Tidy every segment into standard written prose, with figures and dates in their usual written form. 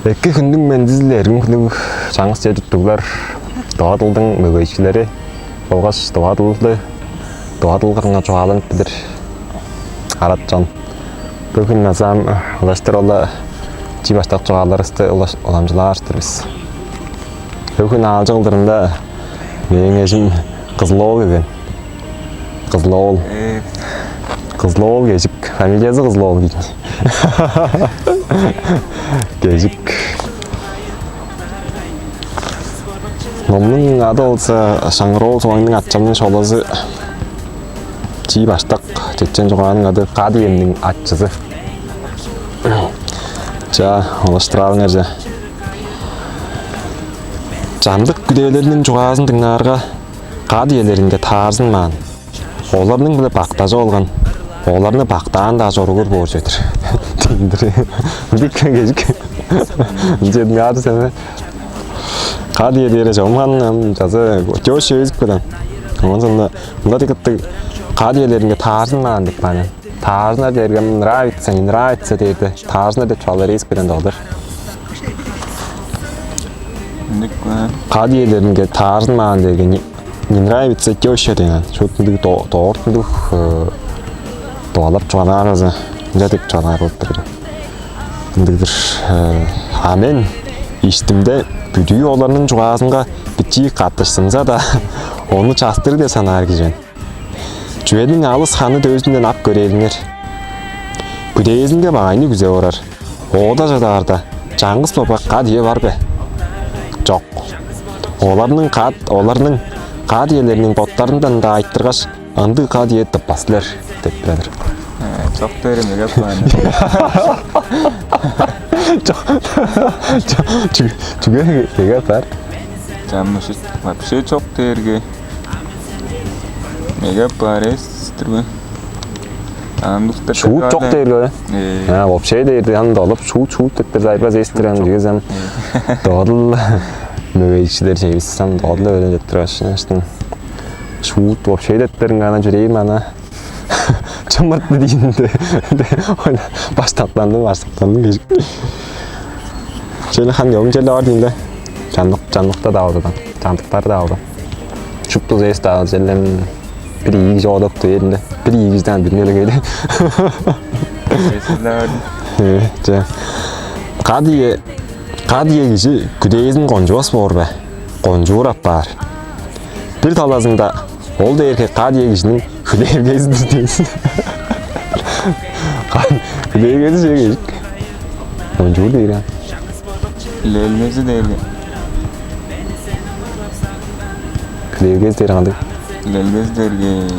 Екі күндің мәндізілерін күні жаңғыз жедіктігілер Doğadылдың мөгейшілері болғаш Doğadылғырыңа жоғалынып білір Аратжан. Бүгін назам ұлаштыр олы жибаштақ жоғаларысты оламжылаштыр біз. Бүгін алжы қылдырында менің ежім Қызылоғыл екен. Қызылоғыл кежік. Фамилиясы Қызылоғыл кейін. Кежік. Номның ады олса Шаңғырол соңының атчамның шоласы жибаштақ жетчен жоғаның ады Қадиемнің атчысы. Жа, олаштыралыңар жа. Жандық күдейлерінің жоғасын тыңнарға Қадиелерінде тағырсын маған. Оларының білі бақтажы олған. Оларыны бақтаған да жорғыр бор жетір. Дейіндірі. Бүккен кежік. Жетің ады сәні. Қадиелері жауымғанын жазы өте өзік бөден. Онын сонда мұнда декетті Қадиелерінде тағырсын маған деп бәнен. Тағырсына дергім нравится, не нравится дейді. Тағырсына деп чуалар есік бөден доғдыр. Қадиелерінде тағырсын маған деген не нравится теща деген. Шөтіндігі тоғыртындық доғалап чуалар өзі. Мұнда деп чуалар болып тұрды. Бұндығыр амен иштімде бүдүй оларының жоғасынға бітчи қаттышсынса да оны частыр де санар кежен. Жүвенің алыс ханы дөзінден ап көреліңер. Күдейізінде бағайны күзе орар. Оғда жадағарда жаңғыз топаққа дие бар бе? Жоқ. Оларының қадиелерінің боттарындан да айттырғаш ынды қадие тыппасылар деп біледір. Жоқ дөрім егеп бәні. Жүге егеп бар. Жаммышыз вообще жоқ дерге. Егеп бар естір бі. Шуыт жоқ дерге. Вообще дерді янында олып шуыт деп бір зайбаз естірен жүгезем. Доғдыл мөгейшілер жейбісісем доғдыл өлен жеттір ашын. Шуыт вообще деттерін ғана жүрейім ана. Чымыртты дейінді. Баштақтандың кежік. Желі қан еуім желі бар дейінді. Жандықта да аудадан. Жандықтар да ауды. Шуптыз есті ауды желі бір егі жоғдықты елінде. Бір егізден бірін өлі кейді. Қадие кежі күдейіздің қонжуас бор бә. Қонжуырап бар. Bir talazında oldu erkek Qadiye kişinin Hüdeyev gezdir deyilsin. Hüdeyev gezdir şey geçik. Oncuğu değil ya. Lelmezi değil. Hüdeyev gezdir kandık. Lelmezi değil.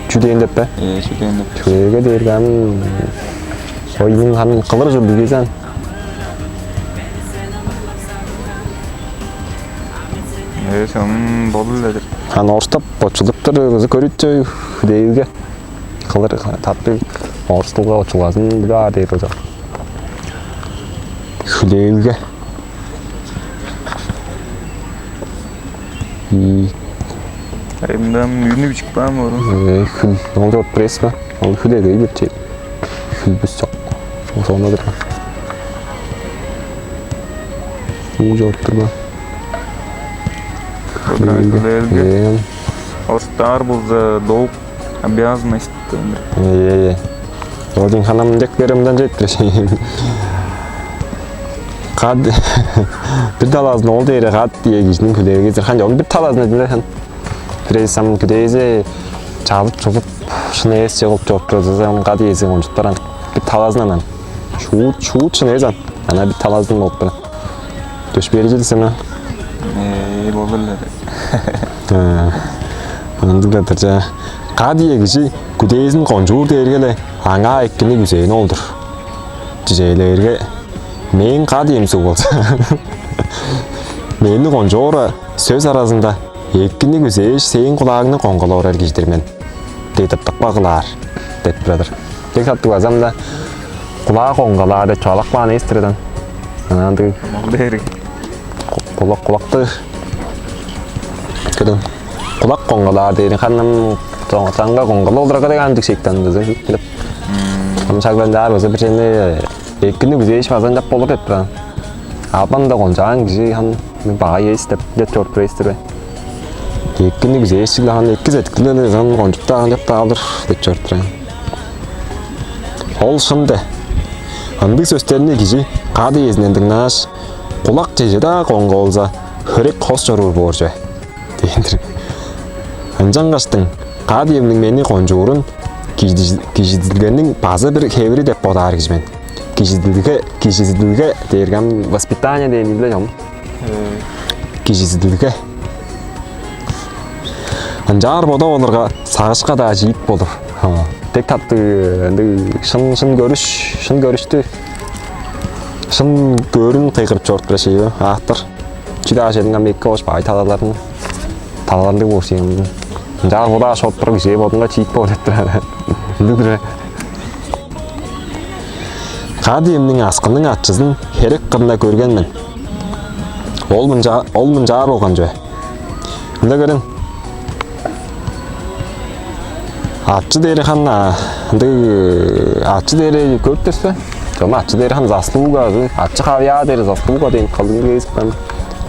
Çüdeyin dep be? Çüdeyin dep. Çüdeyev gezdir ben. Oyunun hanım kılır jurdu gezen. Onun boluladır. Hani orstap açılıptır, kızı körütçü Hüdeyev'ge. Kılır tatlı orstulga açılazın bir daha değil hocam. Hüdeyev'ge. Elimden ünlü bir çıkmam var. Ne olacak pres mi? Hüdeyev'ge bir şey. Hülbüs çok. O sonradır. Ne olacaktır bu? Лелге. Орстар болса долг обязанность. Один ханам дектеримден жеттір. Bir talazın oldu yere Qadiye kişinin Hüdeyev gezdir. Хан bir talazın edildi. Bireysam Hüdeyev'e çabıp çoğup şunu es çığılıp çoğup çoğup Qadiye'si onçutlar. Bir talazın anan. Şuut şunu ezan. Ana bir talazın olup bana. Döşberi sen Boluladır. Anladık da Qadiye kişi Hüdeyev'in konjuğur dergele аңа ekkini güzeyin oldur. Ciceylerge men Qadiyemsi olsa. Meni konjuğura söz arasında ekkini güzeyiş seyin kulağını kongolar ergişdirmen. Deytip bakılar. Deyip biradır. Tek tatlı azamda kulağı kongolar deyip çalak bana istireden. Anladık. Kulakты Kedin kulak kongolar deydi. Kanım Sanga kongolar olarak da andık şeyden de zek. Ama şaklan dar olsa bir şeyle ekkini güzeyiş bazen jap olur deyip biradır. Абан да гонжаан киши хан бага ес деп чорт прейстер. Еккini güzel хан екі зәткілі хан гонжуктаган деп таалыр деп чорттыр. Ол шынды. Андый сөстеріне киши кады езінен дыңнаш кулак жежеда конго болса хөрек хос жорур боржу дейіндір. Анжангаштың кады емнің мені конжуурун кижидилгеннің базы бір хеври деп бодар кишмен. Кижидилге дергем воспитание дейін біле жом. Кижидилге. Анжар бода оларға сағышқа да жиит болыр. Тек татты шын көрішті. Шын көрін қиғырып жорт бір шейі. Ақтыр. Чида жерінген мекке ош бай талаларды көрсейім. Анжар бода шорт бір жей бодынға жиит бол еттір. Қады емнің асқының атшызын херек қырына көргенмін. Ол мұнжар болған жой. Үнді көрін. Атчы дері ханна, атчы дері көп дерсі? Жома атчы дері хан заслуга, атчы қавия дері заслуга дейін қалдың кейсіп бәм.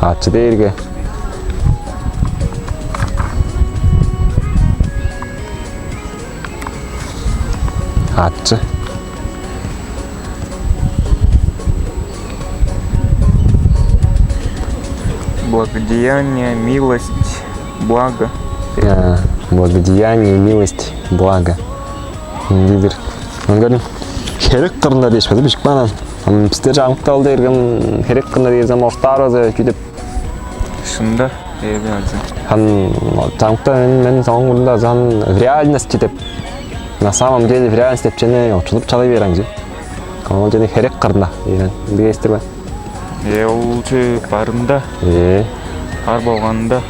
Атчы деріге. Атчы. Благодеяние, милость, благо. Благодеяние, милость, благо. Лидер. Он говорит, херек қырында дешпеді бішік банан. Біздер жаңықталды ерген херек қырында дезем орыстарызы күйдеп. Шында, әлзі. Хан жаңықта мен соң күнда зан в реальности деп. На самом деле в реальности деп чені ұчылып чалы берің же. Ол жені херек қырында. Бігі естір бә? Ол че барында, бар болғанда.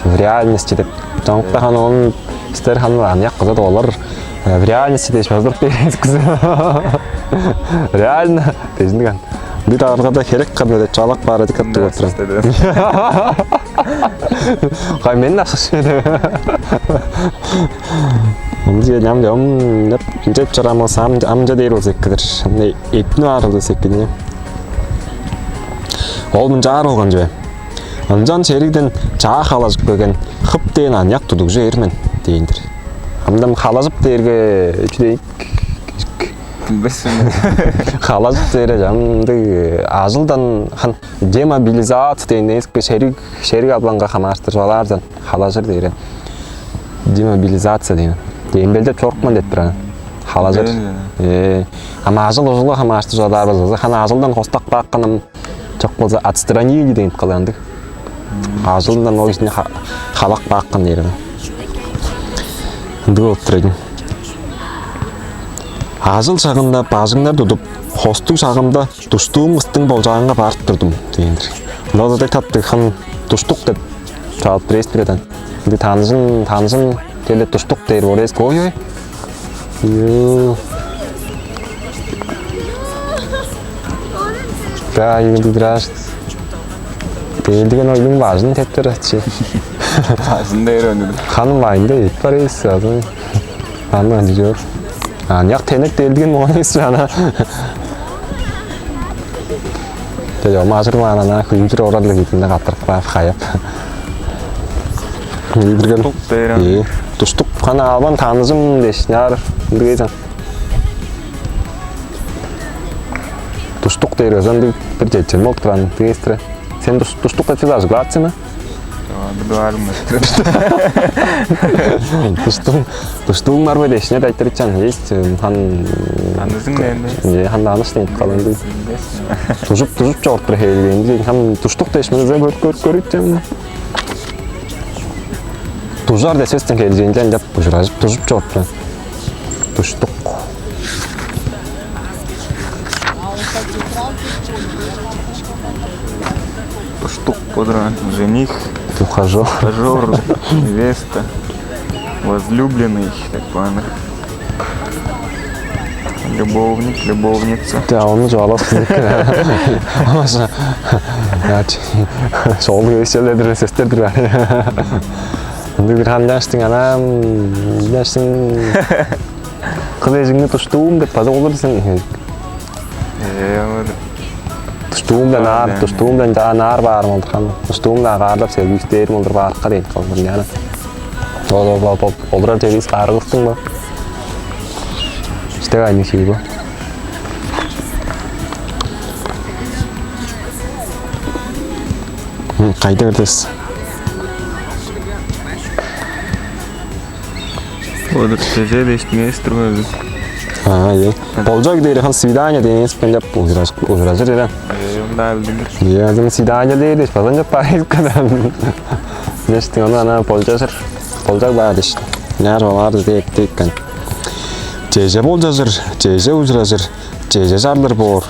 В реальности деп. Жаңықта хан оның істер хан аяқ қызады олар в реальности деш жаздырып беріңіз кізі. Реально дешіндіған. Бір арғада херек қырында деп жалақ бары декатты отырын. Қай мен ақсыз еді. Оны же ням деп жеп жарамыз амжа дейір ол секкідір. Епіні арылды секкіне. Ол мұн жар оған жөй. Анжан черигден жаа халажып көген хып дейін аньяк тудук жермен дейіндір. Амдам халажып дейірге үчдейік. Халажып дейірі жамды ажылдан хан демобилизация дейін ескі шериг абланға хамаштыр жалардан халажыр дейірі. Демобилизация дейін. Дембелдеп чорқман деп бірі. Халажыр. Ама ажыл ұжылы хамаштыр жаларбыз. Хан ажылдан қостақ баққаным жоқ болса отстранили дейін қаландық. Ажылдан ол ішіне халақ баққан дейірі. Үнді өттіреген. Ажыл шағында бажыңдар дұдып, хостық шағымда тұштуым ұстың болжағыңа барып тұрдым дейіндір. Лозадай тапты хан тұштық деп жалып бірест біреден. Танышын келі тұштық дейір орес қой. Да, енді біраш Değildiğin oyunun важный tepkiler açı. Важный değil önüdür. Hanım vayında et var es yazın. Hanım diyor. Ancak tenek değildiğin onu istiyorlar. Jadi masuk mana nak hujur orang lagi tindak kater kayap. Tustuk değil. Tustuk kana aban tanızım deşnar. Diyeceğim. Tustuk değil özüm bir geçim olduran diyestre. Sen tustuk ettiler glatsi mi? Duvarım Tustuk var böyle deşne daytırıcan. Есть Anladın mı? Han danış değil kalandı. Tuzup çorttur heylendi. Hem tustuk deşmenize görüp Tuzar da sesten geleceğinden yap bucuracıp tuzup çorttur. Tustuk. Туштук подран, жених, Ухажер, невеста, возлюбленный, так понял. Любовник, любовница. Да, onu жаласın. Ama sol gösterler seslerdir var. Şimdi bir handaştın anam, yaşın kılıcını tuştuğum da fazla olursun. Tustuğumdan daha nar var mı oldu? Tustuğumdan ağırlap sevgiliklerim olur barqa deyip kaldım yani. Olur tevis qarğıstın mı? İşte aynı şey bu. Qayda kirdes? Odur teje de eşitmeyiz durmuyoruz. Ha, iyi. Olacak değil, han svidanya deniz pencap uzracır eden. Daha bilir. Ya, zaman svidanya değil, fazla Paris kadar. Neste onu ana olacak var işte. Ner var diye ektikkan. Ceje bolcazır, ceje uzracır, ceje jarlar bor.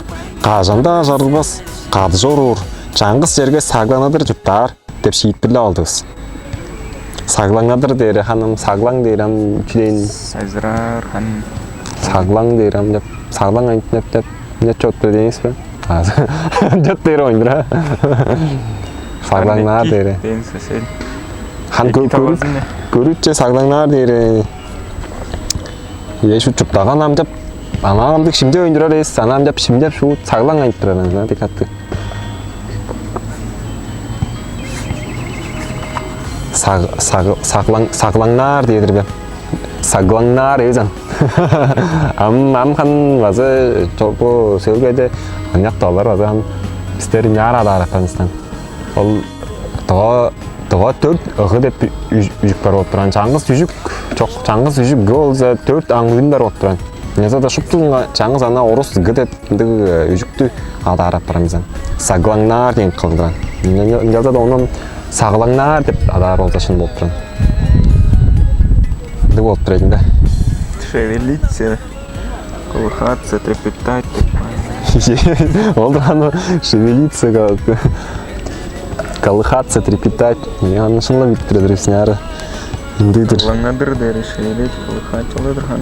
Qazanda jarılbas, qadı jorur. Çangız жерге сагланаdır жұптар деп шиит білі алдыңыз. Саглаңадыр дейрі ханым, саглаң дейрім үчідейін. Azrar han. Саглаң дейрім деп, саглаң айтынып деп, не чот бір дейіңіз бе? Жот дейрі ойындыр, Саглаңнар дейрі. Дейін сәсел. Хан көрітше саглаңнар дейрі. Еш жұптаған ам деп, анам деп шимде ойындырар ес, анам деп шимдеп шу саглаң айттырар, деп атты. Саглаңнар дейдір бе. Саглаңнар езен. Ам хан вазы чоқу сөйлгейді анияқ талар вазы хан істері няр адар Афганистан. Ол тұға төрт ұғы деп үжік бар отыран. Чаңғыз үжік, чаңғыз үжік ол төрт аңғын бар отыран. Неза да шыптылыңға чаңғыз ана орыс ғы деп үжікті адар апарамызан. Саглаңнар дейін қылдыран. Неза да оның Саглаңнар деп адар олзашын болып тұрын. Де болып тұрайын да. Шевелиться, колыхаться, трепетать. Олды аны шевелиться, колыхаться, трепетать. Аны шынла биттіреді репсіне әрі. Саглаңнадыр дәрі шевелет, колыхать олыдыр хан.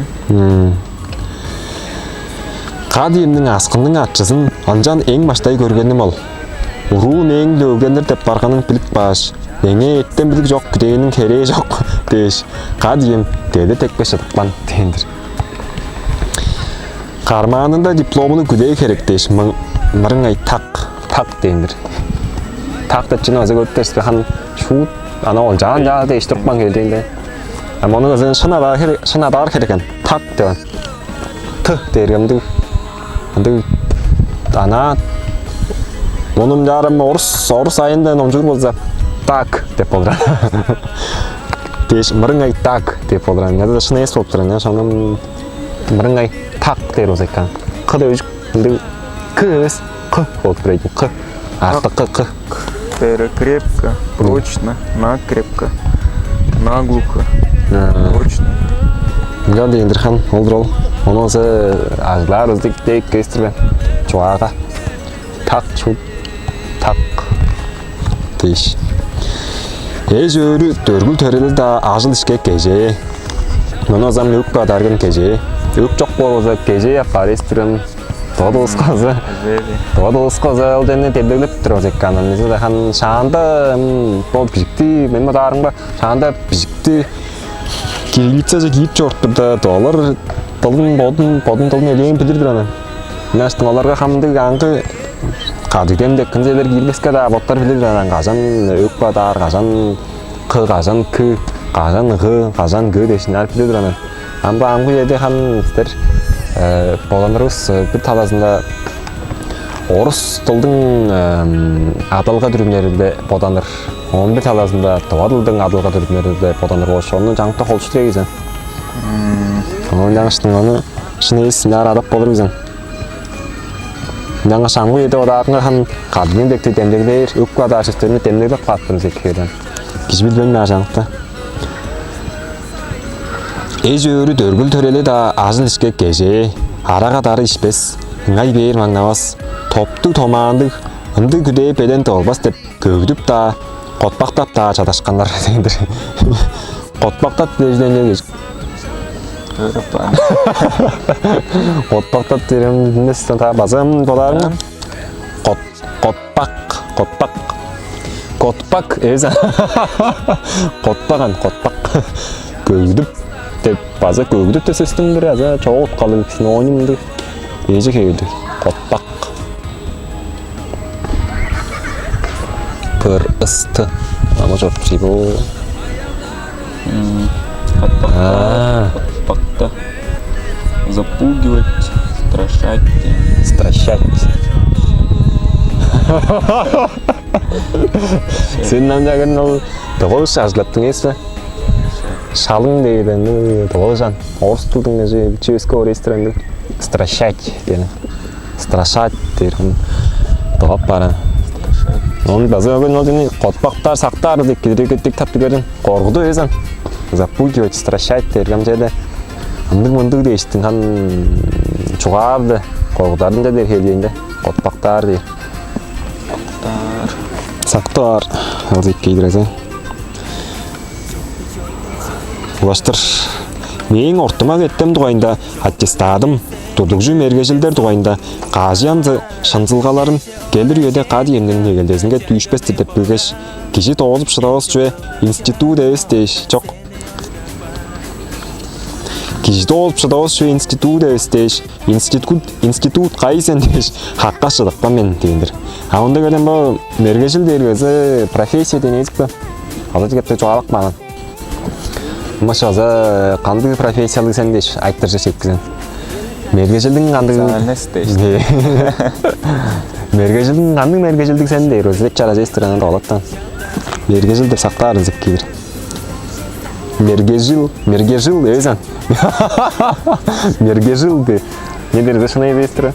Қадиемнің асқынның атшысын анжан ең баштай көргенім ол. Уруун эң löөгенер деп барғаның білік баш. Еңе еттен білік жоқ, күдейінің кереği жоқ, дейш. Қадием, деді текпе шыдықпан, дейіндір. Қармағанында дипломыны күдей керек, дейш. Мырыңай тақ, дейіндір. Тақ деп жына өзі көріптерсі, хан шу, ана ол жан дейш тұрқпан келдейінде. Оның өзін шын адар керекен, тақ дейін. Тұх дейіргемді. Ана Onun yarım orus ayında nomcur bolsa tak dep bolran. Deş mırıngay tak dep bolran. Ya da şuna es bolturan ya şonun mırıngay tak der olsa. Qı da üç kız qı bolturan. Qı. Artık qı. Крепко, прочно, накрепко, наглухо, прочно. Ya deyindir han olur ol. Onu olsa ağızlar özlük deyik gösterben. Çoğağa tak şu tak deyиш. Эж өрі дөргіл төрелі да ажыл ішке кеже. Мұны озам өк бадаргын кеже. Өк жоқ болуыза кеже қарестірін. Тоғдылысқазы. Тоғдылысқазы әлдені тебдегліп тұр өзекканын. Незі де хан шағанда бол бізікті, мен мадарың ба, шағанда бізікті кириллица же кейіп жорттыр да тоғылар бодын толын елейін білдірдір аны. Мәстің оларға қамды аңғы Қадыдем де күнзелер келбеске да боттар білдірдір аны. Қажан өк бадар, қажан қы, қажан кі, қажан ғы, қажан ғы дешін әріп білдірдір аны. Амба аңғы еде хан істер боданырыз бір таласында орыс тылдың адалға дүрімлерінде боданыр. Onun bir talasında Tavadıl'dың адылға дүрімлерінде боданыр олшы. Onun жаңқта қолшы түрек езен. Onun жаңыштың оны шыны ес нәр адап болыр езен. Жаңа шаңғы еді одағыңа хан қадымен бекті демдегілер, өккі адаршыстеріне демдегілер қаттырын зеккерден. Кізбіл бөлме жаңықта. Эж өрі дөргіл төрелі да ажыл ішке кеже, араға дары ішпес, ыңай бейір маңнавас, топтық томағандық, ынды күдей беден толбас деп көгдіп да, қотпақтап да чадашқандар дегендір. Қотпақтап дежден егіз. Қотпақтап дерем нестен та базым боларың. Қотпақ өзі. Қотпаған, қотпақ. Көгдіп деп база көгдіп те сөстің бір аза чоғыт қалың кісін ойнымды. Ежі кегілді. Қотпақ. Пырысты. Ama çok bir şey bu. Отпакта. Запугивать, страшать. Стращать. Senin namjagın ol Doğuş ажлаттың есі. Шалың деген Doğujan. Орыс тілдің өзі чевского ресторанда стращать дені. Страшать дейін. Doğап бара. Onun bazı gün olduğunu qotpaqtar, saqtar dek kidrek taptı görün. Qorğudu özən. Запугивать, стращать deyirəm şeydə. Mındık deyiştin han çoğardı. Qorğudarın da der heliyində. Qotpaqtar deyir. Saqtar. Aldık kidrezə. Улаштыр. Мен ортыма кеттім туғайында аттестадым. Турдукжу мергежилдер туғайында қажиянзы шынзылғаларын келдір үйеде қады емнің негелдесінге түйішпесті деп білгеш. Кеші тоғызып шыдауыз жөе институт өз дейш. Жоқ. Кеші тоғызып шыдауыз жөе институт өз дейш. Институт қайсен дейш. Хаққа шыдықпа мен дейіндір. Аунда кәден бұл мергежілдер өзі профессия денейдік бі. Алды кетті жоғалық маған. Машаза қанды профессиялы сен дейш. Айттыр жеш еткізен. Мергежілдің қанды... Специальность дейш. Мергежілдің қанды мергежілдің сен дейр. Өзі чара жестірінен доғалаттан. Мергежіл деп сақтар үзік кейдір. Мергежіл өзен. Мергежіл де. Не дер зашынай жестірі?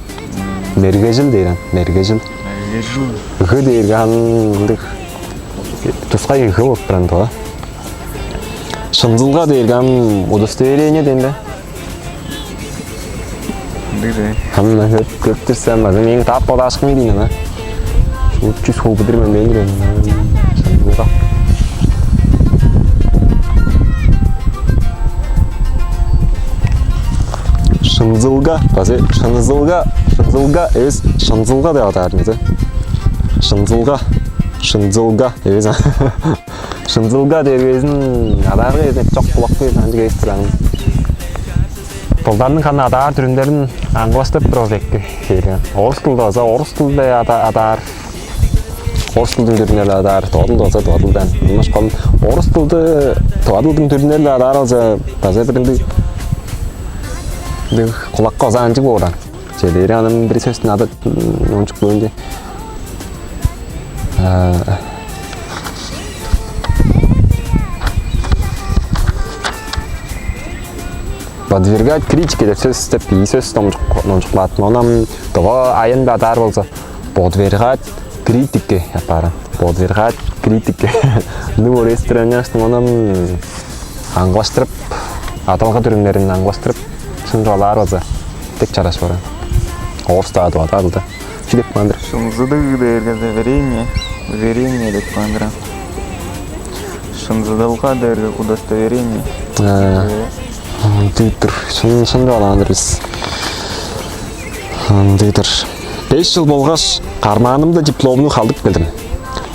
Мергежіл дейрін. Мергежіл. Ғы дейр ғандық. Тұсқай ғы болып бірін тоға. Шынзылға дейіргам удостоверение дейінді. Хамына көптірсем, мен тап бода ашқым дейін, 300 хол бұдырмен мен жүрем. Шынзылға. Шынзылға, бәзе, шынзылға, өз шынзылға деп атарыңызы. Шынзылға, өз. Шынзылға дергезін адарғы едек жоқ құлақ қойып әнжіге естіраңыз. Бұлдардың қаны адар түріндерін аңғыластып бір озекке келген. Орыс тілді олса, орыс тілді адар. Орыс тілдің түрінері адар, тоғадылды олса, тоғадылдан. Орыс тілді тоғадылдың түрінері адар олса, бәзе бірінді құлаққа оза әнжі болған. Жедері анымның бір сөздің ады оншық бөлінде. Подвергать критике деп сөз істеп, и сөз ноншықлатын. Онам тұға айын бәдар болса, подвергать критике япарын. Подвергать критике. Бұл рестораны онам аңғылаштырып, аталғы түрімдерін аңғылаштырып, шынжалар болса, тек чараш барын. Орыста адылды. Шүдеп қандыр. Шынзыдығы дәргі верение деп қандыра. Шынзыдылға дәргі удостоверение. Дыйтыр, шынжаландыр біз. Дыйтыр. 5 жыл болғаш, қарманымда дипломны қалдып келдім.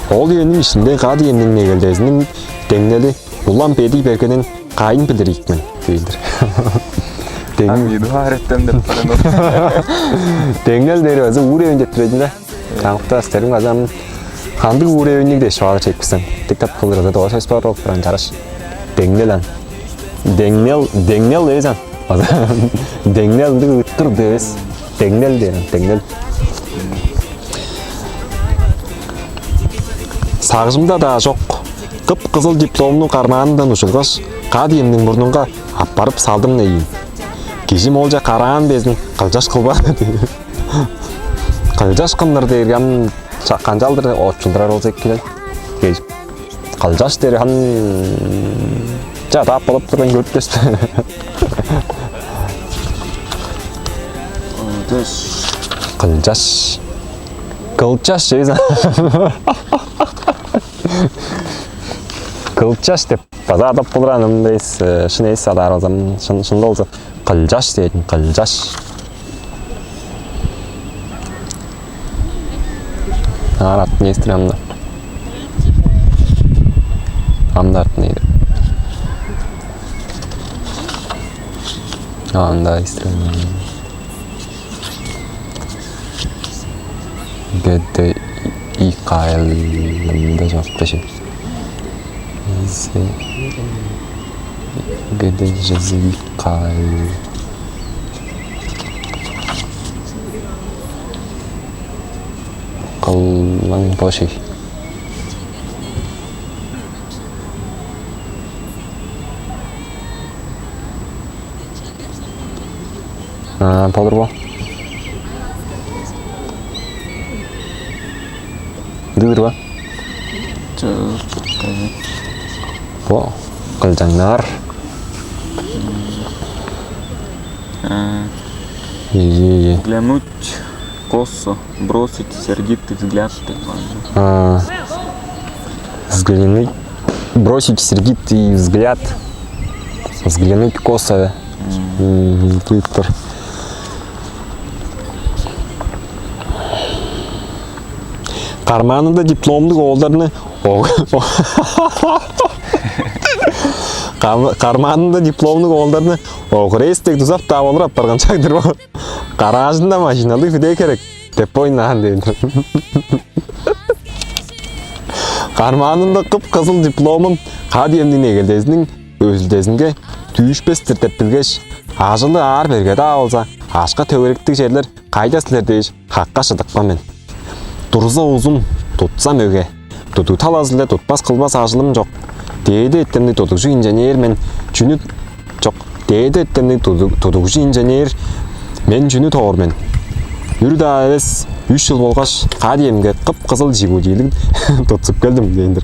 Ол енің ішінде қады енің негелдезінің деңнелі ұлан беді бергенін қайын білдірейікмен, дейдір. Амиду ареттен деп баран ол. Деңнел дәрі өзі ұревен жеттірейдім де. Қаңқыта істерім қазам қанды ұревеннегі де шуағы чекпісім. Тек-тап қылдырды, доға сөз бар болып бірін жараш. Деңнелан. Деңнел өзен. Деңнелді ұттыр дөз. Деңнел дейін, деңнел. Сағжымда да жоқ. Қып-қызыл дипломны қарманынан ұшылғаш, қады емнің бұрныңға апарып салдым нейін. Кешім олжа қараған безін қылжаш қылбады дейді. Қылжаш қыныр дергем қанжалдыр отшылдырар олзек келен. Қылжаш дерген тап болып тұрған көрттесті. Қылжаш. Қылжаш жейзі. Қылжаш деп база адап бұлыраным дейс, шын ейс адар олзам, шын олзы. Қылжаш дейін, қылжаш. Аратын естір амда. Амда артын ейді. Anda istiyorum. İK'da cevap şey. Gıdacızı İK'l. Kalman başı. Olur bu. Dur ba. Bu kılcanlar. Глянуть косо, бросить сердитый взгляд. Взглянуть, бросить сердитый взгляд, взглянуть косо. Виктор. Karmanında diplomluk oğullarını Karmanında diplomluk oğullarını Oğrestek tuzap tavalırap bargan çaktır bu. Garajında maşinalı fide kerek. Depo oynahan deyindir. Karmanında kıpkızıl diplomum kadiyemdin egeldezinin özüldezінге tүйішпестір деп білгеш. Ажылы ар бергеді алса, ашқа төгеректік жерлер қайда сілер дейш, хаққа шыдықпа мен. Тұрза ұзын, тұтсам өге. Тұту талазылы тұтпас қылбас ажылым жоқ. Дейді еттемді тұтықшы инженер мен жүні жоқ. Дейді еттемді тұтықшы инженер мен жүні тоғыр мен. Үрді әвес 3 жыл болғаш қадиемге қып-қызыл жигудилік тұтсып келдім дейіндір.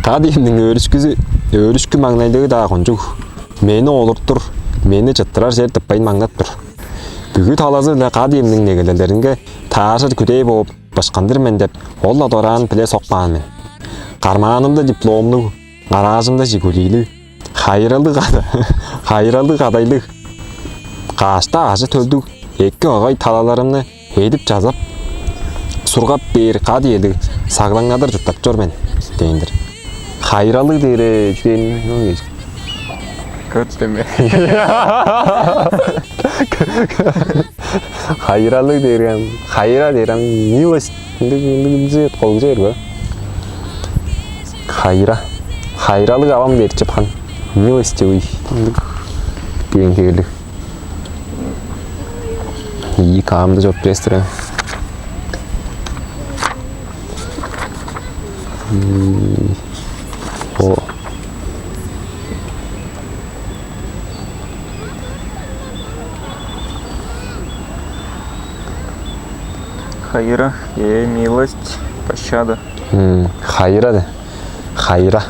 Қадиемнің өрішкі маңнайлығы да қонжуг. Мені олырттыр, мені жыттырар жер тіппайын маңнат тұр. Бүгі талазы қадиемнің негелелерінге тағашыр күдей болып башқандыр мен деп, ол адоран піле соқпаған мен. Қармағанымда дипломлы, гаражымда жигулилі, хайралы қадайлы. Қашта ажы төлдік, екі ағай талаларымны едіп жазап, сұрғап бер қадиелі сағлаңадыр жұттап жор мен, дейіндір. Хайралы дейірі жүгенің Көттеме. Хайралы дейірген, хайра дейірген, милость дейірген қолғы жер бі. Хайралы авам дейір жапқан, милость дейір деген кегелік. İyi kağımda çok prestere. O. Хайра, милость, пощада. Хайра да. Хайра.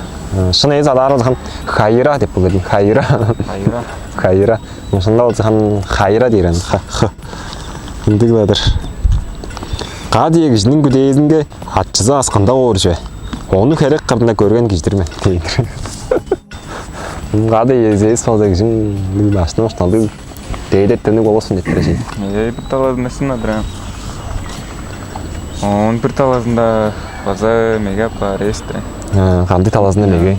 Шынайы задарыз хан хайра деп бүгін. Хайра. Хайра. Шында олсы хан хайра дейрен. Үндігілердір. Қадиегі жінің күдейізінге атчызы асқанда оршы. Оны керек қырдына көрген кештірме. Қадиегі езейіз фалза кешін башына ұшталды дейдеттені боласын деттірі жей. Bir talazındasın adırам. Onun bir talazında fazla mega pareste. Қамды таласында меге.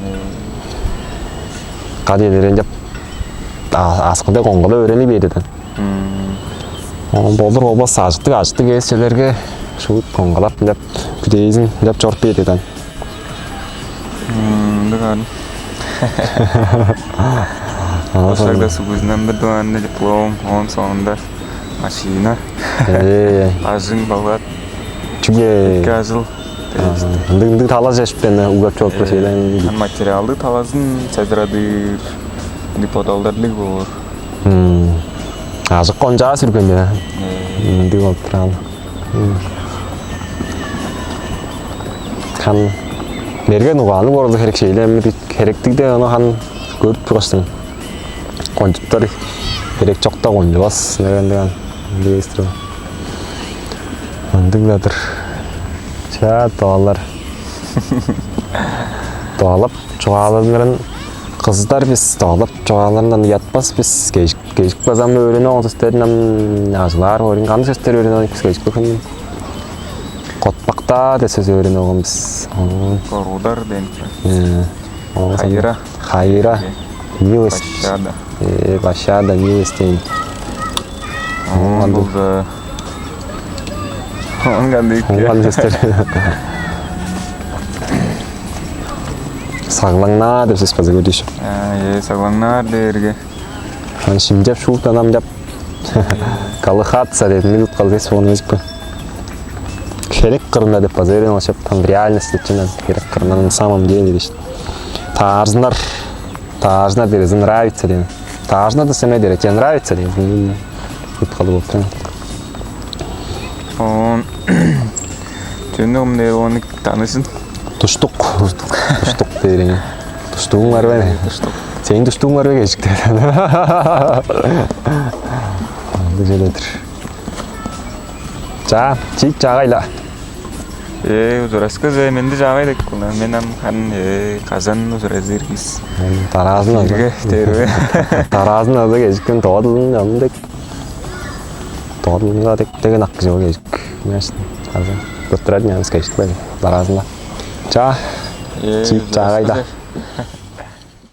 Қадиелерін деп асқында қоңғылы өрені бейдеден. Болдыр облас ажықты кезселерге шуыт қоңғалап деп күдейізін деп жорт бейдеден. Дұғаным. Ошақда сүгізінен бір дуанды диплом, оның соңында машина, ажың балат, Çünkü газыл. Dık talaz yaşıpten uğrap çok da şeyden. Материалды талазын çadıradır, dipodaldarlık olur. Azık koncağı sürgün de. Dık olup duralım. Kan mergen uğanı bu arada gerek şeyler gerektik de onu han görüp durasın. Konceptları gerek çok da konacağız. Nereden değiştiriyor. Dıkladır. Şahat doğalar. Doğalap çoğalarların kızlar biz doğalap çoğalarından yatmaz biz geçik bazamda öğreni oldu istedim yazılar öğren kanı sesler öğreni biz geçik bakın kotbakta da söz öğreni oğlum biz Korudar denir. Hayra milost Başada. Başada milost değil. Onda Он 간dik. Ongan sesler. Sağlangna dep ses pazı gödüş. Sağlanlar derge. Hani şimdi şu tanam dep. Kalıhat dedim minut kaldı onu ezip. Керек кырында деп базарен алып там реальность чыннан керек кырында на самом деле дейт. Тажна дерез нравится дейм. Тажна да семе дере тебе нравится дейм. Тут калып отыр. Он Жөнөм оны танысын. Туштук дейм. Туштугуң бар бе? Сенин туштугуң бар бе кечикте? Анда желетир. Жа, чик жагайла. Узураскызы менде жагайдык. Менен хан казан узуразыргыз. Таразын Ирге тербе. Таразын ада кечиктен тоодулун жамдык. Тоодулунга деген акы жоо кечик. Мяшты. Казан. Көттүрөт менен кечик бе. Таразында. Жа, чик жагайла.